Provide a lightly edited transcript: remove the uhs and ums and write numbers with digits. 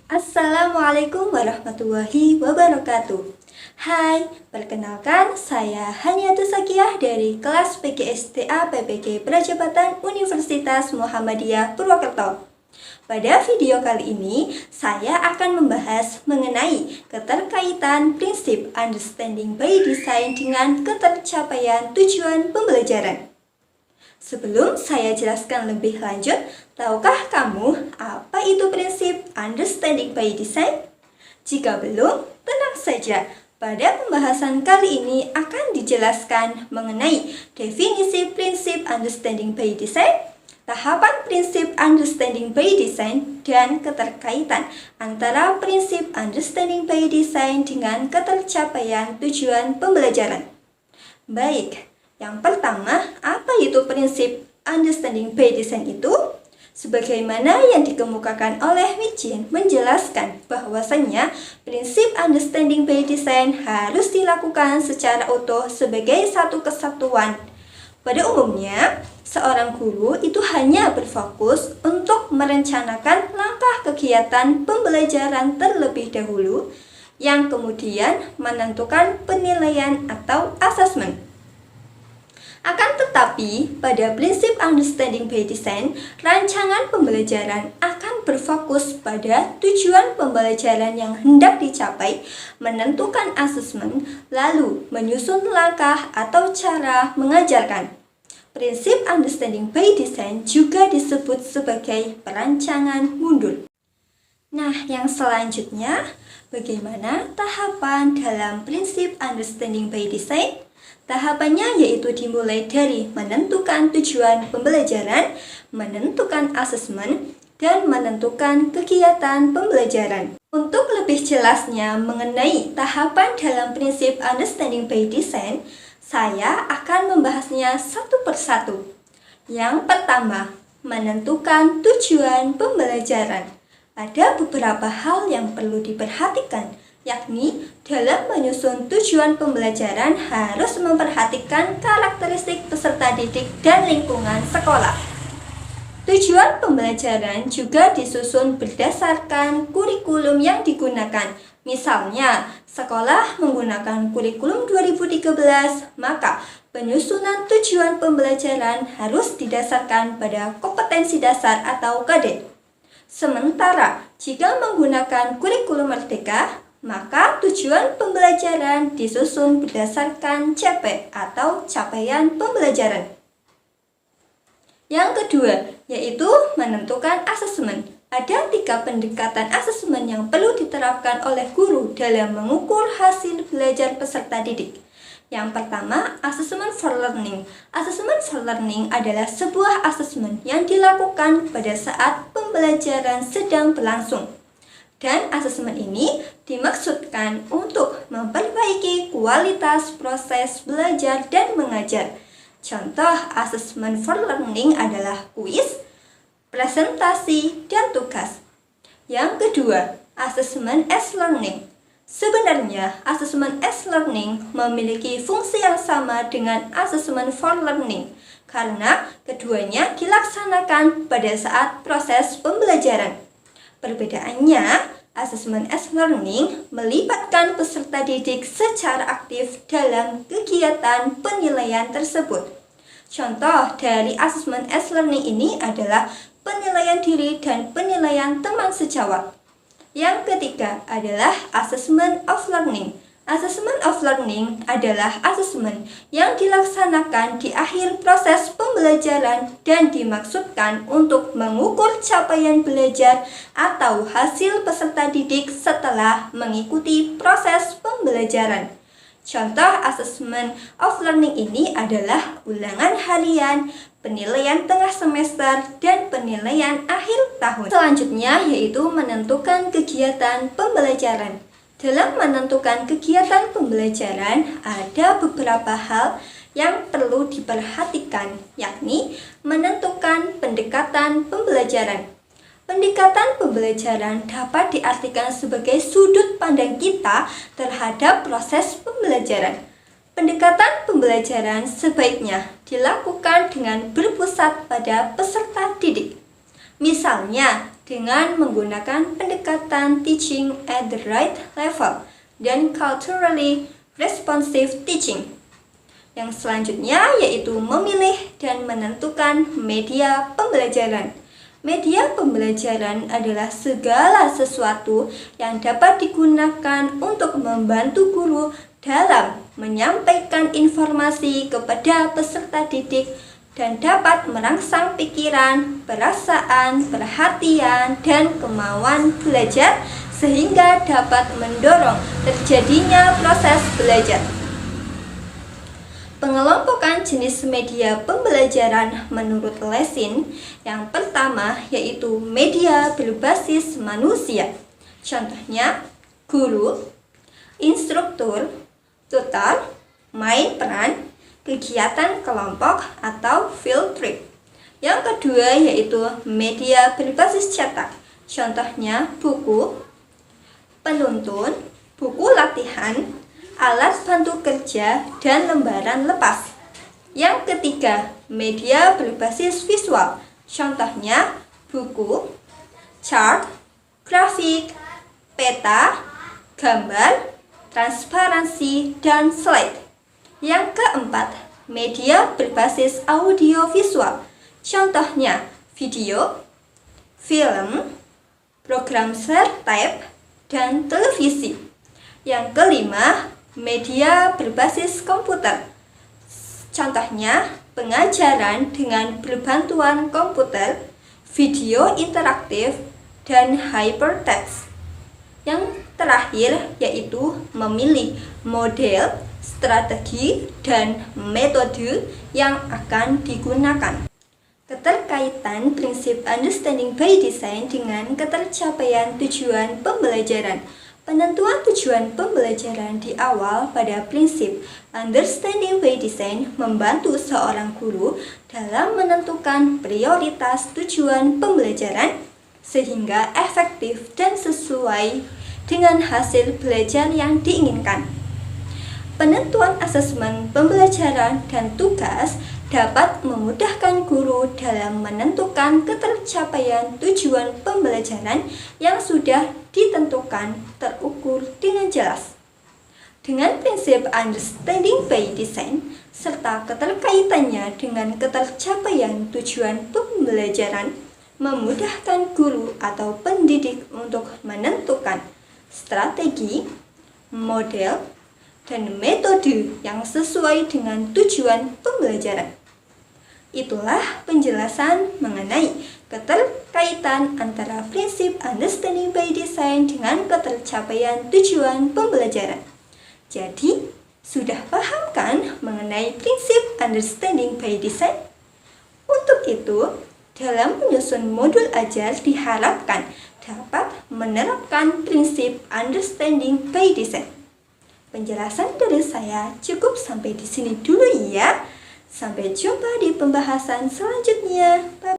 Assalamualaikum warahmatullahi wabarakatuh. Hai, perkenalkan saya Haniatus Sakiyah dari kelas PGSTA PPG Prajabatan Universitas Muhammadiyah Purwokerto. Pada video kali ini, saya akan membahas mengenai keterkaitan prinsip understanding by design dengan ketercapaian tujuan pembelajaran. Sebelum saya jelaskan lebih lanjut, tahukah kamu apa itu prinsip understanding by design? Jika belum, tenang saja. Pada pembahasan kali ini akan dijelaskan mengenai definisi prinsip understanding by design, tahapan prinsip understanding by design, dan keterkaitan antara prinsip understanding by design dengan ketercapaian tujuan pembelajaran. Baik, yang pertama, apa itu prinsip understanding by design itu? Sebagaimana yang dikemukakan oleh Mijin menjelaskan bahwasanya prinsip understanding by design harus dilakukan secara utuh sebagai satu kesatuan. Pada umumnya, seorang guru itu hanya berfokus untuk merencanakan langkah kegiatan pembelajaran terlebih dahulu, yang kemudian menentukan penilaian atau asesmen. Akan tetapi, pada prinsip understanding by design, rancangan pembelajaran akan berfokus pada tujuan pembelajaran yang hendak dicapai, menentukan asesmen, lalu menyusun langkah atau cara mengajarkan. Prinsip understanding by design juga disebut sebagai perancangan mundur. Nah, yang selanjutnya, bagaimana tahapan dalam prinsip understanding by design? Tahapannya yaitu dimulai dari menentukan tujuan pembelajaran, menentukan asesmen, dan menentukan kegiatan pembelajaran. Untuk lebih jelasnya mengenai tahapan dalam prinsip understanding by design, saya akan membahasnya satu persatu. Yang pertama, menentukan tujuan pembelajaran. Ada beberapa hal yang perlu diperhatikan, yakni dalam menyusun tujuan pembelajaran harus memperhatikan karakteristik peserta didik dan lingkungan sekolah. Tujuan pembelajaran juga disusun berdasarkan kurikulum yang digunakan. Misalnya, sekolah menggunakan kurikulum 2013, maka penyusunan tujuan pembelajaran harus didasarkan pada kompetensi dasar atau KD. Sementara, jika menggunakan kurikulum merdeka, maka tujuan pembelajaran disusun berdasarkan CP atau capaian pembelajaran. Yang kedua, yaitu menentukan asesmen. Ada 3 pendekatan asesmen yang perlu diterapkan oleh guru dalam mengukur hasil belajar peserta didik. Yang pertama, asesmen for learning. Asesmen for learning adalah sebuah asesmen yang dilakukan pada saat pembelajaran sedang berlangsung. Dan asesmen ini dimaksudkan untuk memperbaiki kualitas proses belajar dan mengajar. Contoh asesmen for learning adalah kuis, presentasi, dan tugas. Yang kedua, asesmen as learning. Sebenarnya, asesmen as learning memiliki fungsi yang sama dengan asesmen for learning karena keduanya dilaksanakan pada saat proses pembelajaran. Perbedaannya, asesmen as learning melibatkan peserta didik secara aktif dalam kegiatan penilaian tersebut. Contoh dari asesmen as learning ini adalah penilaian diri dan penilaian teman sejawat. Yang ketiga adalah asesmen of learning. Asesmen of learning adalah asesmen yang dilaksanakan di akhir proses pembelajaran dan dimaksudkan untuk mengukur capaian belajar atau hasil peserta didik setelah mengikuti proses pembelajaran. Contoh asesmen of learning ini adalah ulangan harian, penilaian tengah semester, dan penilaian akhir tahun. Selanjutnya yaitu menentukan kegiatan pembelajaran. Dalam menentukan kegiatan pembelajaran, ada beberapa hal yang perlu diperhatikan, yakni menentukan pendekatan pembelajaran. Pendekatan pembelajaran dapat diartikan sebagai sudut pandang kita terhadap proses pembelajaran. Pendekatan pembelajaran sebaiknya dilakukan dengan berpusat pada peserta didik. Misalnya, dengan menggunakan pendekatan teaching at the right level dan culturally responsive teaching. Yang selanjutnya yaitu memilih dan menentukan media pembelajaran. Media pembelajaran adalah segala sesuatu yang dapat digunakan untuk membantu guru dalam menyampaikan informasi kepada peserta didik dan dapat merangsang pikiran, perasaan, perhatian, dan kemauan belajar sehingga dapat mendorong terjadinya proses belajar. Pengelompokan jenis media pembelajaran menurut Lessing yang pertama yaitu media berbasis manusia. Contohnya, guru, instruktur, tutor, main peran, kegiatan kelompok atau field trip. Yang kedua yaitu media berbasis cetak. Contohnya, buku, penuntun, buku latihan, alat bantu kerja, dan lembaran lepas. Yang ketiga, media berbasis visual. Contohnya, buku, chart, grafik, peta, gambar, transparansi, dan slide. Yang keempat, media berbasis audiovisual. Contohnya, video, film, program share tape, dan televisi. Yang kelima, media berbasis komputer. Contohnya, pengajaran dengan berbantuan komputer, video interaktif, dan hypertext. Yang terakhir yaitu memilih model, strategi, dan metode yang akan digunakan. Keterkaitan prinsip understanding by design dengan ketercapaian tujuan pembelajaran. Penentuan tujuan pembelajaran di awal pada prinsip understanding by design membantu seorang guru dalam menentukan prioritas tujuan pembelajaran sehingga efektif dan sesuai dengan hasil belajar yang diinginkan. Penentuan asesmen pembelajaran dan tugas dapat memudahkan guru dalam menentukan ketercapaian tujuan pembelajaran yang sudah ditentukan terukur dengan jelas. Dengan prinsip understanding by design serta keterkaitannya dengan ketercapaian tujuan pembelajaran memudahkan guru atau pendidik untuk menentukan strategi, model, dan metode yang sesuai dengan tujuan pembelajaran. Itulah penjelasan mengenai keterkaitan antara prinsip understanding by design dengan ketercapaian tujuan pembelajaran. Jadi, sudah paham kan mengenai prinsip understanding by design? Untuk itu, dalam menyusun modul ajar diharapkan dapat menerapkan prinsip understanding by design. Penjelasan dari saya cukup sampai di sini dulu ya. Sampai jumpa di pembahasan selanjutnya. Bye.